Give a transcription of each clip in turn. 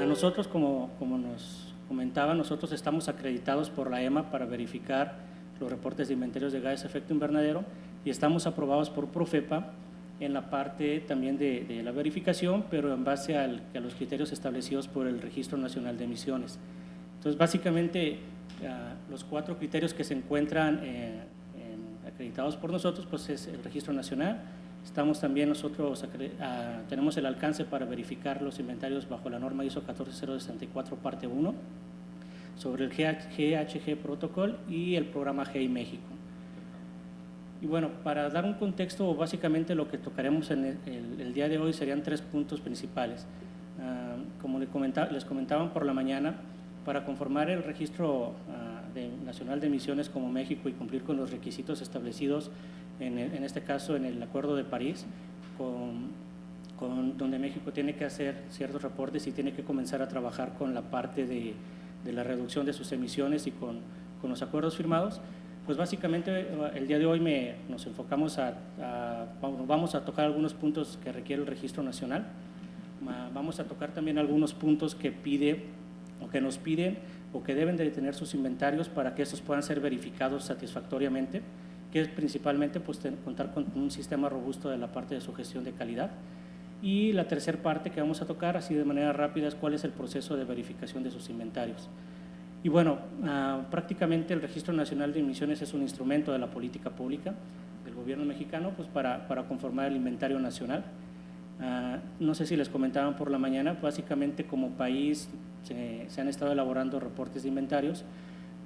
Nosotros, como nos comentaba, nosotros estamos acreditados por la EMA para verificar los reportes de inventarios de gases de efecto invernadero y estamos aprobados por Profepa en la parte también de la verificación, pero en base a los criterios establecidos por el Registro Nacional de Emisiones. Entonces, básicamente, los 4 criterios que se encuentran acreditados por nosotros, pues es el Registro Nacional. Estamos también nosotros, tenemos el alcance para verificar los inventarios bajo la norma ISO 14064 parte 1 sobre el GHG Protocol y el programa GEI México. Y bueno, para dar un contexto, básicamente lo que tocaremos en el día de hoy serían 3 puntos principales. Como les comentaban por la mañana, para conformar el registro nacional de emisiones como México y cumplir con los requisitos establecidos en este caso en el Acuerdo de París, donde México tiene que hacer ciertos reportes y tiene que comenzar a trabajar con la parte de la reducción de sus emisiones y con los acuerdos firmados. Pues básicamente el día de hoy nos enfocamos vamos a tocar algunos puntos que requiere el registro nacional, vamos a tocar también algunos puntos que nos piden o que deben de tener sus inventarios para que estos puedan ser verificados satisfactoriamente, que es principalmente pues, contar con un sistema robusto de la parte de su gestión de calidad. Y la tercera parte que vamos a tocar así de manera rápida es cuál es el proceso de verificación de sus inventarios. Y bueno, prácticamente el Registro Nacional de Emisiones es un instrumento de la política pública del gobierno mexicano pues, para conformar el inventario nacional. No sé si les comentaban por la mañana, básicamente como país se han estado elaborando reportes de inventarios,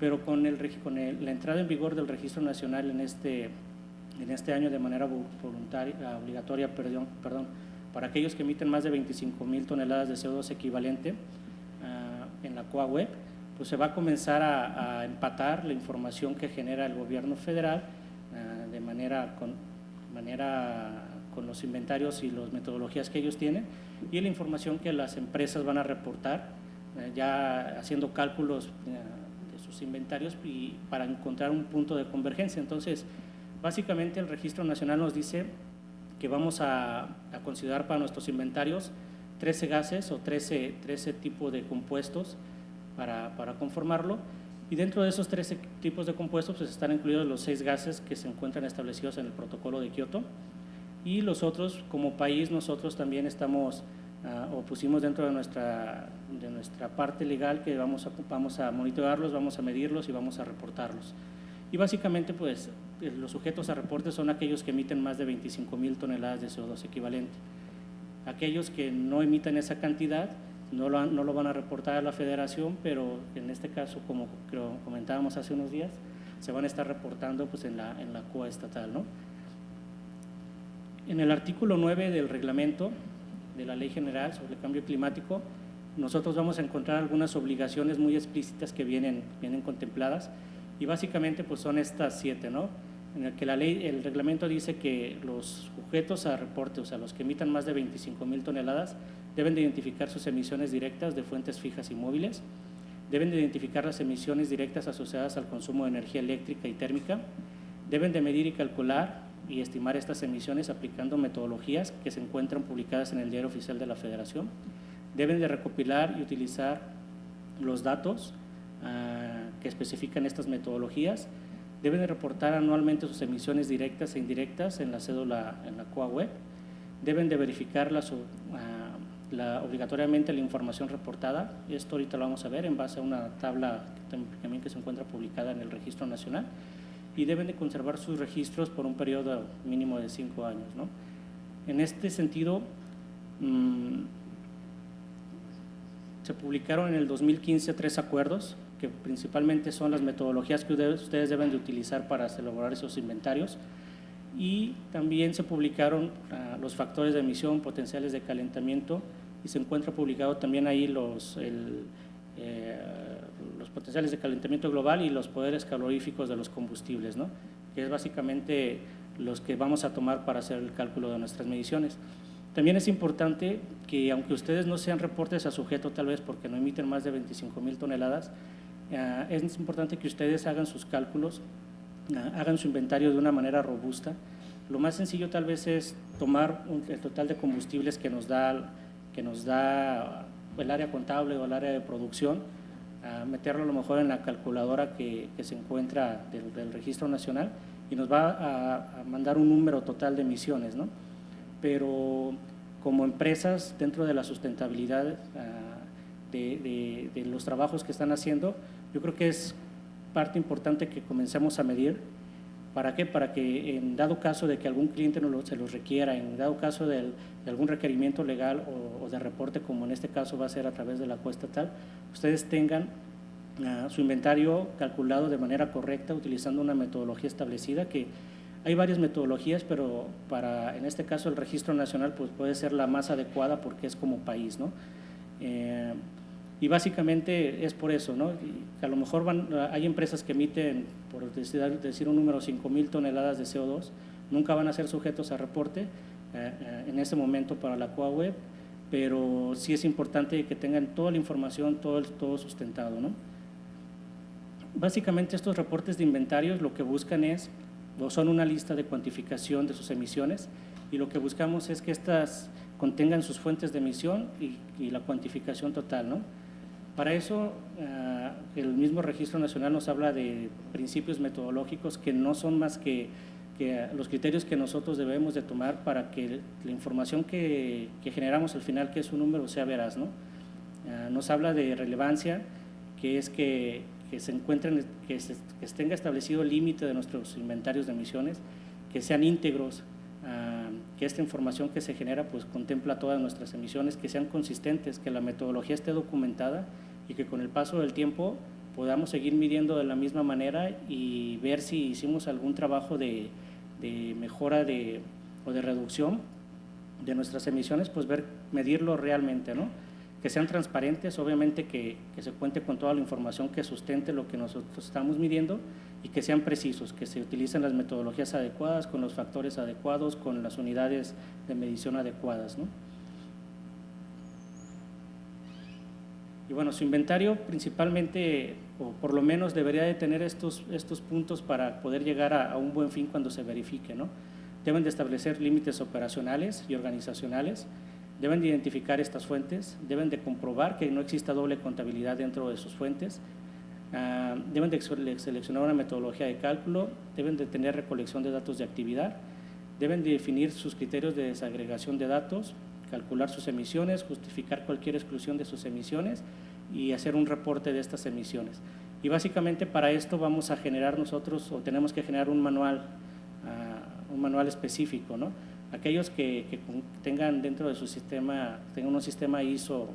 pero con la entrada en vigor del Registro Nacional en este año de manera obligatoria, para aquellos que emiten más de 25,000 toneladas de CO2 equivalente en la COAWeb, pues se va a comenzar a empatar la información que genera el gobierno federal de manera con los inventarios y las metodologías que ellos tienen y la información que las empresas van a reportar, ya haciendo cálculos de sus inventarios y para encontrar un punto de convergencia. Entonces, básicamente el Registro Nacional nos dice que vamos a considerar para nuestros inventarios 13 gases o 13 tipos de compuestos para conformarlo, y dentro de esos 13 tipos de compuestos pues están incluidos los 6 gases que se encuentran establecidos en el protocolo de Kioto, y los otros, como país, nosotros también estamos o pusimos dentro de nuestra parte legal que vamos a monitorearlos, vamos a medirlos y vamos a reportarlos. Y básicamente pues los sujetos a reportes son aquellos que emiten más de 25,000 toneladas de CO2 equivalente. Aquellos que no emiten esa cantidad no lo van a reportar a la federación, pero en este caso, como comentábamos hace unos días, se van a estar reportando pues, en la COA estatal, ¿no? En el artículo 9 del reglamento de la Ley General sobre el Cambio Climático, nosotros vamos a encontrar algunas obligaciones muy explícitas que vienen contempladas, y básicamente pues, son estas 7, ¿no? En el que el reglamento dice que los sujetos a reporte, o sea, los que emitan más de 25,000 toneladas, deben de identificar sus emisiones directas de fuentes fijas y móviles, deben de identificar las emisiones directas asociadas al consumo de energía eléctrica y térmica, deben de medir y calcular y estimar estas emisiones aplicando metodologías que se encuentran publicadas en el Diario Oficial de la Federación, deben de recopilar y utilizar los datos que especifican estas metodologías, deben de reportar anualmente sus emisiones directas e indirectas en la cédula en la COAWeb, deben de verificar obligatoriamente la información reportada. Esto ahorita lo vamos a ver en base a una tabla también que se encuentra publicada en el Registro Nacional, y deben de conservar sus registros por un periodo mínimo de 5 años, ¿no? En este sentido, se publicaron en el 2015 3 acuerdos que principalmente son las metodologías que ustedes deben de utilizar para elaborar esos inventarios, y también se publicaron los factores de emisión, potenciales de calentamiento, y se encuentra publicado también ahí los potenciales de calentamiento global y los poderes caloríficos de los combustibles, ¿no? Que es básicamente los que vamos a tomar para hacer el cálculo de nuestras mediciones. También es importante que, aunque ustedes no sean reportes a sujeto, tal vez porque no emiten más de 25,000 toneladas, es importante que ustedes hagan sus cálculos, hagan su inventario de una manera robusta, lo más sencillo tal vez es tomar el total de combustibles que nos da el área contable o el área de producción, meterlo a lo mejor en la calculadora que se encuentra del Registro Nacional y nos va a mandar un número total de emisiones, ¿no? Pero como empresas dentro de la sustentabilidad de los trabajos que están haciendo, yo creo que es parte importante que comencemos a medir. ¿Para qué? Para que en dado caso de que algún cliente se los requiera, en dado caso de algún requerimiento legal o de reporte, como en este caso va a ser a través de la cuesta tal, ustedes tengan su inventario calculado de manera correcta utilizando una metodología establecida, que hay varias metodologías, pero en este caso el Registro Nacional pues puede ser la más adecuada porque es como país, ¿no? Y básicamente es por eso, ¿no? Y a lo mejor hay empresas que emiten, por decir un número, 5,000 toneladas de CO2, nunca van a ser sujetos a reporte en ese momento para la COAWeb, pero sí es importante que tengan toda la información, todo sustentado, ¿no? Básicamente estos reportes de inventarios lo que buscan son una lista de cuantificación de sus emisiones, y lo que buscamos es que estas contengan sus fuentes de emisión y la cuantificación total, ¿no? Para eso, el mismo Registro Nacional nos habla de principios metodológicos que no son más que los criterios que nosotros debemos de tomar para que la información que generamos al final, que es un número, sea veraz, ¿no? Nos habla de relevancia, que es que se encuentren, que tenga establecido el límite de nuestros inventarios de emisiones, que sean íntegros, que esta información que se genera pues contempla todas nuestras emisiones, que sean consistentes, que la metodología esté documentada y que con el paso del tiempo podamos seguir midiendo de la misma manera y ver si hicimos algún trabajo de mejora o de reducción de nuestras emisiones, pues medirlo realmente, ¿no? Que sean transparentes, obviamente que se cuente con toda la información que sustente lo que nosotros estamos midiendo, y que sean precisos, que se utilicen las metodologías adecuadas, con los factores adecuados, con las unidades de medición adecuadas, ¿no? Y bueno, su inventario principalmente, o por lo menos debería de tener estos puntos para poder llegar a un buen fin cuando se verifique, ¿no? Deben de establecer límites operacionales y organizacionales, deben de identificar estas fuentes, deben de comprobar que no exista doble contabilidad dentro de sus fuentes, deben de seleccionar una metodología de cálculo, deben de tener recolección de datos de actividad, deben de definir sus criterios de desagregación de datos, calcular sus emisiones, justificar cualquier exclusión de sus emisiones y hacer un reporte de estas emisiones. Y básicamente para esto vamos a generar nosotros, o tenemos que generar un manual específico, ¿no? Aquellos que tengan dentro de su sistema, tengan un sistema ISO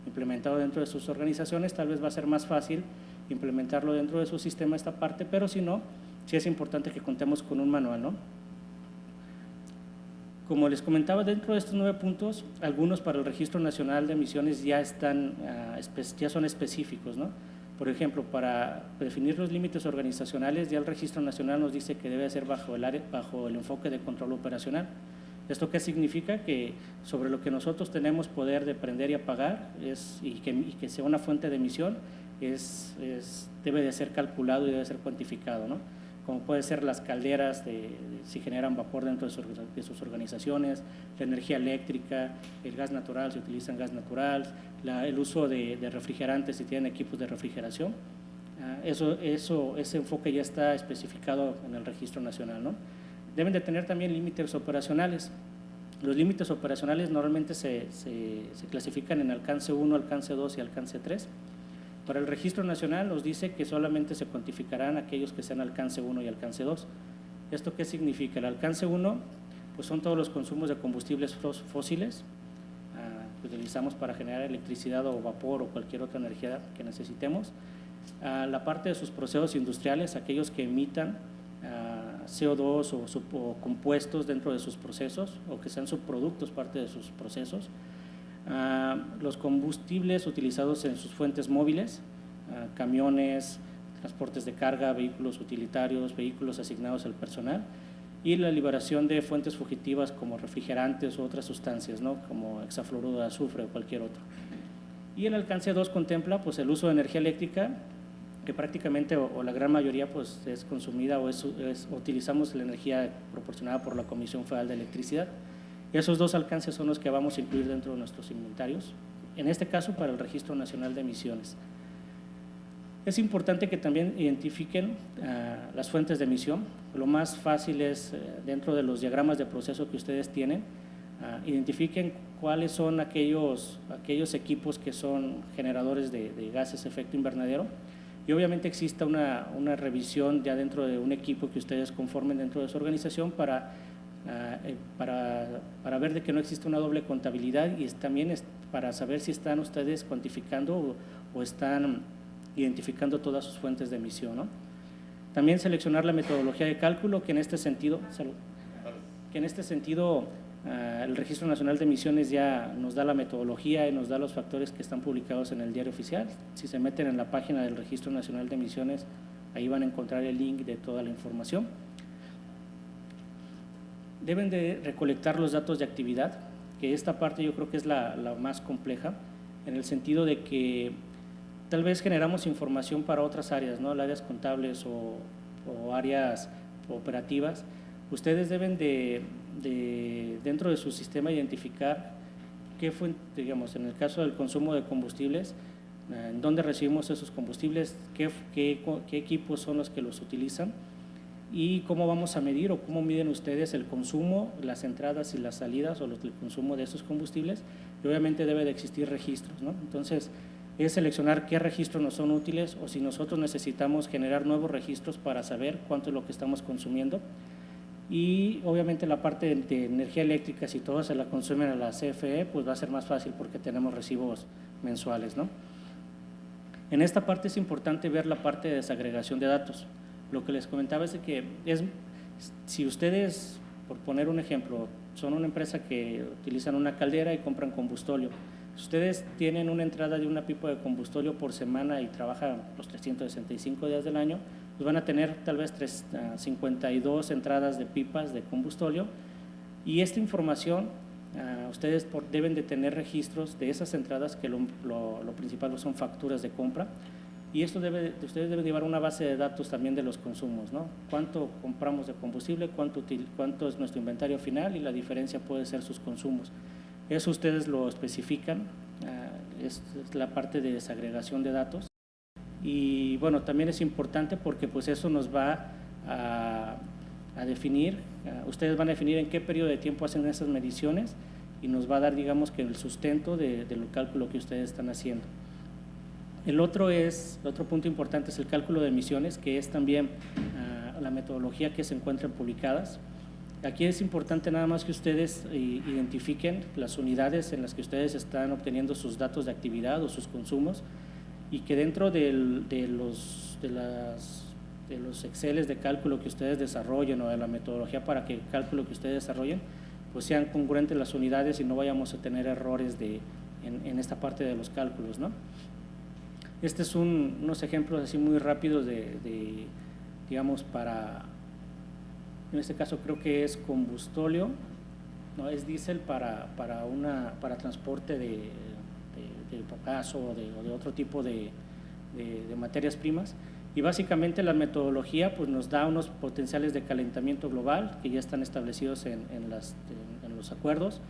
implementado dentro de sus organizaciones, tal vez va a ser más fácil implementarlo dentro de su sistema esta parte, pero si no, sí es importante que contemos con un manual, ¿no? Como les comentaba, dentro de estos 9 puntos, algunos para el Registro Nacional de Emisiones ya son específicos, ¿no? Por ejemplo, para definir los límites organizacionales, ya el Registro Nacional nos dice que debe ser bajo el enfoque de control operacional. ¿Esto qué significa? Que sobre lo que nosotros tenemos poder de prender y apagar y que sea una fuente de emisión debe de ser calculado y debe ser cuantificado, ¿no? Como puede ser las calderas, si generan vapor dentro de sus organizaciones, la energía eléctrica, el gas natural, si utilizan gas natural, el uso de refrigerantes, si tienen equipos de refrigeración. Ese enfoque ya está especificado en el Registro Nacional, ¿no? Deben de tener también límites operacionales. Los límites operacionales normalmente se clasifican en alcance 1, alcance 2 y alcance 3. Para el Registro Nacional nos dice que solamente se cuantificarán aquellos que sean alcance 1 y alcance 2. ¿Esto qué significa? El alcance 1 pues son todos los consumos de combustibles fósiles que utilizamos para generar electricidad o vapor o cualquier otra energía que necesitemos. La parte de sus procesos industriales, aquellos que emitan CO2 o compuestos dentro de sus procesos o que sean subproductos parte de sus procesos. Los combustibles utilizados en sus fuentes móviles, camiones, transportes de carga, vehículos utilitarios, vehículos asignados al personal, y la liberación de fuentes fugitivas como refrigerantes u otras sustancias, ¿no? Como hexafluoruro de azufre o cualquier otro. Y el alcance 2 contempla pues, el uso de energía eléctrica que prácticamente o la gran mayoría pues es consumida o utilizamos la energía proporcionada por la Comisión Federal de Electricidad. Esos dos alcances son los que vamos a incluir dentro de nuestros inventarios, en este caso para el Registro Nacional de Emisiones. Es importante que también identifiquen las fuentes de emisión. Lo más fácil es, dentro de los diagramas de proceso que ustedes tienen, identifiquen cuáles son aquellos equipos que son generadores de gases de efecto invernadero, y obviamente exista una revisión ya dentro de un equipo que ustedes conformen dentro de su organización para ver de que no existe una doble contabilidad, y también para saber si están ustedes cuantificando o están identificando todas sus fuentes de emisión, ¿no? También seleccionar la metodología de cálculo, que en este sentido, el Registro Nacional de Emisiones ya nos da la metodología y nos da los factores que están publicados en el Diario Oficial. Si se meten en la página del Registro Nacional de Emisiones, ahí van a encontrar el link de toda la información. Deben de recolectar los datos de actividad, que esta parte yo creo que es la más compleja, en el sentido de que tal vez generamos información para otras áreas, ¿no? Áreas contables o áreas operativas. Ustedes deben dentro de su sistema, identificar qué fue, digamos, en el caso del consumo de combustibles, en dónde recibimos esos combustibles, qué equipos son los que los utilizan, y cómo vamos a medir o cómo miden ustedes el consumo, las entradas y las salidas, o el consumo de esos combustibles, y obviamente debe de existir registros, ¿no? Entonces, es seleccionar qué registros nos son útiles, o si nosotros necesitamos generar nuevos registros para saber cuánto es lo que estamos consumiendo. Y obviamente la parte de energía eléctrica, si todos se la consumen a la CFE, pues va a ser más fácil porque tenemos recibos mensuales, ¿no? En esta parte es importante ver la parte de desagregación de datos. Lo que les comentaba es de que si ustedes, por poner un ejemplo, son una empresa que utilizan una caldera y compran combustóleo. Si ustedes tienen una entrada de una pipa de combustóleo por semana y trabajan los 365 días del año, pues van a tener tal vez 52 entradas de pipas de combustóleo, y esta información ustedes deben de tener registros de esas entradas, que lo principal son facturas de compra, y esto ustedes deben llevar una base de datos también de los consumos, ¿no? Cuánto compramos de combustible, cuánto es nuestro inventario final, y la diferencia puede ser sus consumos. Eso ustedes lo especifican, es la parte de desagregación de datos. Y bueno, también es importante porque pues eso nos va a definir, ustedes van a definir en qué periodo de tiempo hacen esas mediciones, y nos va a dar, digamos, que el sustento del cálculo que ustedes están haciendo. El otro punto importante es el cálculo de emisiones, que es también la metodología que se encuentran publicadas. Aquí es importante nada más que ustedes identifiquen las unidades en las que ustedes están obteniendo sus datos de actividad o sus consumos, y que dentro de los Exceles de cálculo que ustedes desarrollen, o de la metodología para que el cálculo que ustedes desarrollen, pues sean congruentes las unidades y no vayamos a tener errores en esta parte de los cálculos, ¿no? Este es unos ejemplos así muy rápidos digamos, en este caso creo que es combustóleo, no es diésel para transporte de gas o de otro tipo de materias primas. Y básicamente la metodología pues nos da unos potenciales de calentamiento global que ya están establecidos en los acuerdos,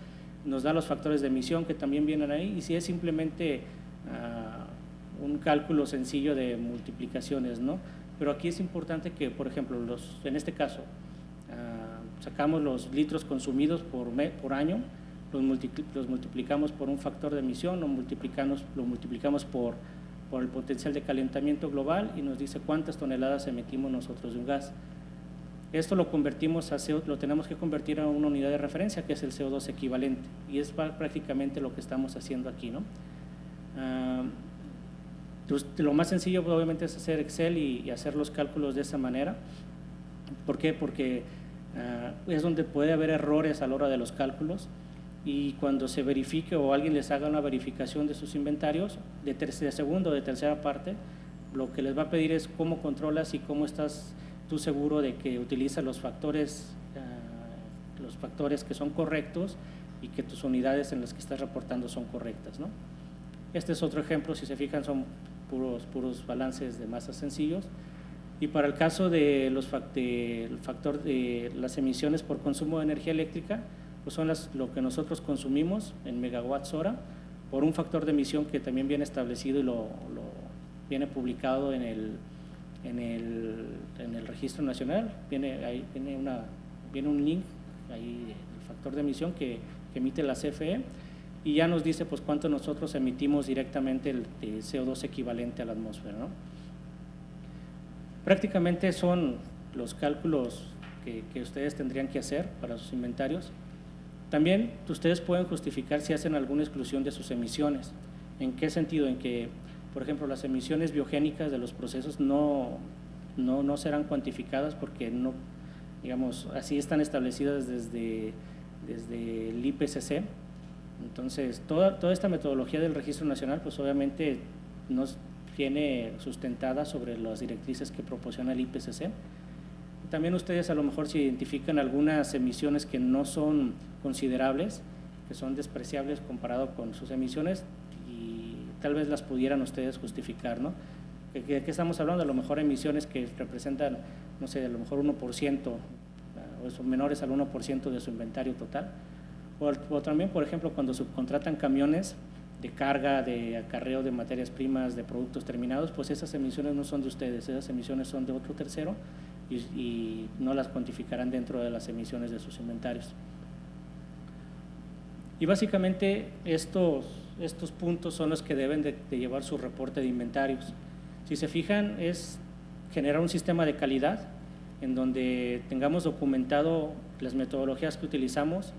nos da los factores de emisión que también vienen ahí, y si es simplemente un cálculo sencillo de multiplicaciones, ¿no? Pero aquí es importante que, por ejemplo, en este caso, sacamos los litros consumidos por año, los multiplicamos por un factor de emisión, lo multiplicamos por el potencial de calentamiento global, y nos dice cuántas toneladas emitimos nosotros de un gas. Esto lo tenemos que convertir a una unidad de referencia, que es el CO2 equivalente, y es prácticamente lo que estamos haciendo aquí, ¿no? Lo más sencillo obviamente es hacer Excel y hacer los cálculos de esa manera. ¿Por qué? Porque es donde puede haber errores a la hora de los cálculos, y cuando se verifique o alguien les haga una verificación de sus inventarios de segunda o de tercera parte, lo que les va a pedir es cómo controlas y cómo estás tú seguro de que utilizas los factores que son correctos, y que tus unidades en las que estás reportando son correctas, ¿no? Este es otro ejemplo, si se fijan son puros balances de masas sencillos. Y para el caso de el factor de las emisiones por consumo de energía eléctrica, pues son lo que nosotros consumimos en megawatts hora por un factor de emisión que también viene establecido y lo viene publicado en el registro nacional. Viene un link ahí del factor de emisión que emite la CFE y ya nos dice pues cuánto nosotros emitimos directamente el CO2 equivalente a la atmósfera, ¿no? Prácticamente son los cálculos que ustedes tendrían que hacer para sus inventarios. También ustedes pueden justificar si hacen alguna exclusión de sus emisiones. ¿En qué sentido? En que, por ejemplo, las emisiones biogénicas de los procesos no serán cuantificadas porque no, digamos, así están establecidas desde el IPCC. Entonces, toda esta metodología del Registro Nacional, pues obviamente nos viene sustentada sobre las directrices que proporciona el IPCC. También ustedes a lo mejor si identifican algunas emisiones que no son considerables, que son despreciables comparado con sus emisiones y tal vez las pudieran ustedes justificar, ¿no? ¿Qué estamos hablando? A lo mejor emisiones que representan, no sé, a lo mejor 1% o son menores al 1% de su inventario total. O también, por ejemplo, cuando subcontratan camiones de carga, de acarreo de materias primas, de productos terminados, pues esas emisiones no son de ustedes, esas emisiones son de otro tercero y no las cuantificarán dentro de las emisiones de sus inventarios. Y básicamente estos puntos son los que deben de llevar su reporte de inventarios. Si se fijan, es generar un sistema de calidad en donde tengamos documentado las metodologías que utilizamos,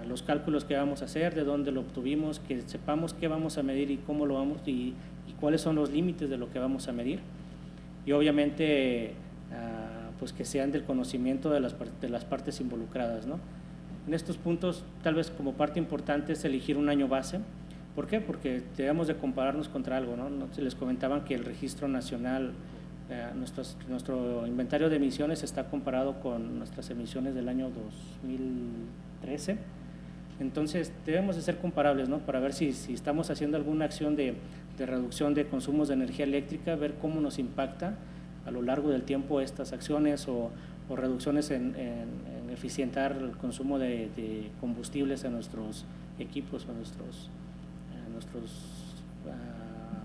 los cálculos que vamos a hacer, de dónde lo obtuvimos, que sepamos qué vamos a medir y cómo lo vamos y cuáles son los límites de lo que vamos a medir. Y obviamente pues que sean del conocimiento de las partes involucradas, ¿no? En estos puntos, tal vez como parte importante es elegir un año base. ¿Por qué? Porque debemos de compararnos contra algo, ¿no? Se les comentaban que el Registro Nacional, nuestro inventario de emisiones está comparado con nuestras emisiones del año 2013. Entonces, debemos de ser comparables, ¿no? Para ver si estamos haciendo alguna acción de reducción de consumos de energía eléctrica, ver cómo nos impacta a lo largo del tiempo estas acciones o reducciones en eficientar el consumo de combustibles en nuestros equipos o nuestros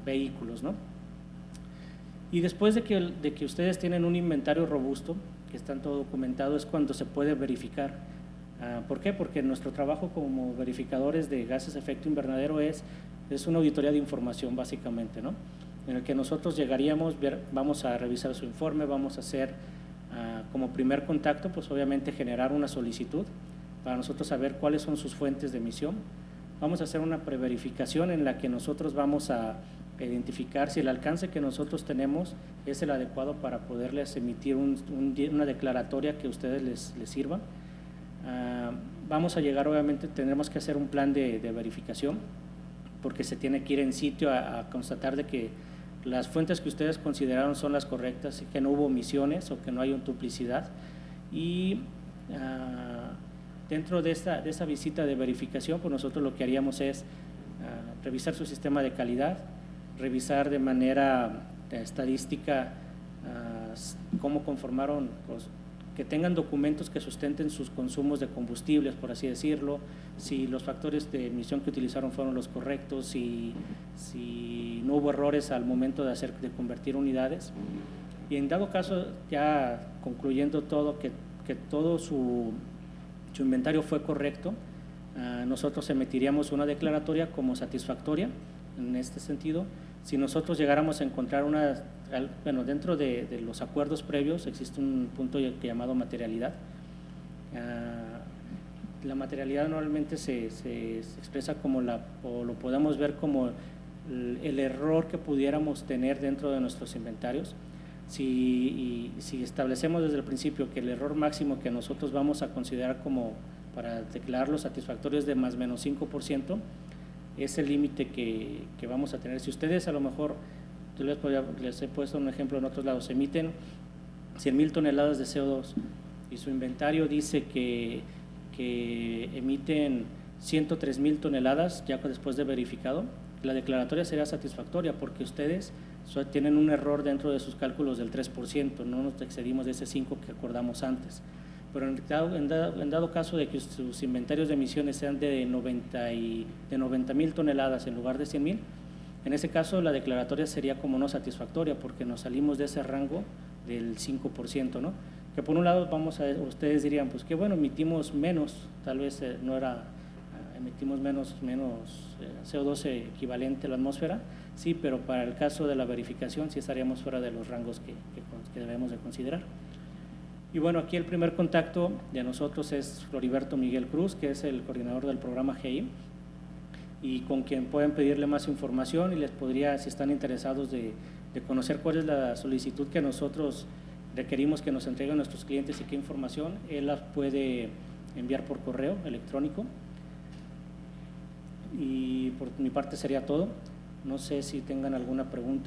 vehículos, ¿no? Y después de que ustedes tienen un inventario robusto, que están todo documentado, es cuando se puede verificar. ¿Por qué? Porque nuestro trabajo como verificadores de gases de efecto invernadero es una auditoría de información básicamente, ¿no? En el que nosotros llegaríamos, vamos a revisar su informe, vamos a hacer como primer contacto, pues obviamente generar una solicitud para nosotros saber cuáles son sus fuentes de emisión. Vamos a hacer una preverificación en la que nosotros vamos a identificar si el alcance que nosotros tenemos es el adecuado para poderles emitir una declaratoria que a ustedes les sirva. Vamos a llegar, obviamente, tendremos que hacer un plan de verificación porque se tiene que ir en sitio a constatar de que las fuentes que ustedes consideraron son las correctas, que no hubo omisiones o que no hay una duplicidad. Y dentro de esa visita de verificación, pues nosotros lo que haríamos es revisar su sistema de calidad, revisar de manera estadística cómo conformaron, que tengan documentos que sustenten sus consumos de combustibles, por así decirlo, si los factores de emisión que utilizaron fueron los correctos, si no hubo errores al momento de convertir unidades. Y en dado caso, ya concluyendo todo, que todo su inventario fue correcto, nosotros emitiríamos una declaratoria como satisfactoria en este sentido. Si nosotros llegáramos a encontrar dentro de los acuerdos previos existe un punto llamado materialidad. La materialidad normalmente se expresa como o lo podemos ver como el error que pudiéramos tener dentro de nuestros inventarios. Si establecemos desde el principio que el error máximo que nosotros vamos a considerar como para declararlo satisfactorio es de más o menos 5%, es el límite que vamos a tener. Si ustedes a lo mejor, yo les he puesto un ejemplo en otros lados, emiten 100,000 toneladas de CO2 y su inventario dice que emiten 103,000 toneladas ya después de verificado, la declaratoria sería satisfactoria porque ustedes tienen un error dentro de sus cálculos del 3%, no nos excedimos de ese 5% que acordamos antes. Pero en dado caso de que sus inventarios de emisiones sean de 90,000 toneladas en lugar de 100,000, en ese caso la declaratoria sería como no satisfactoria porque nos salimos de ese rango del 5%, ¿no? Que por un lado ustedes dirían, pues qué bueno, emitimos menos, tal vez emitimos menos CO2 equivalente a la atmósfera, sí, pero para el caso de la verificación sí estaríamos fuera de los rangos que debemos de considerar. Y bueno, aquí el primer contacto de nosotros es Floriberto Miguel Cruz, que es el coordinador del programa GI, y con quien pueden pedirle más información y les podría, si están interesados de conocer cuál es la solicitud que nosotros requerimos que nos entreguen nuestros clientes y qué información, él la puede enviar por correo electrónico. Y por mi parte sería todo. No sé si tengan alguna pregunta.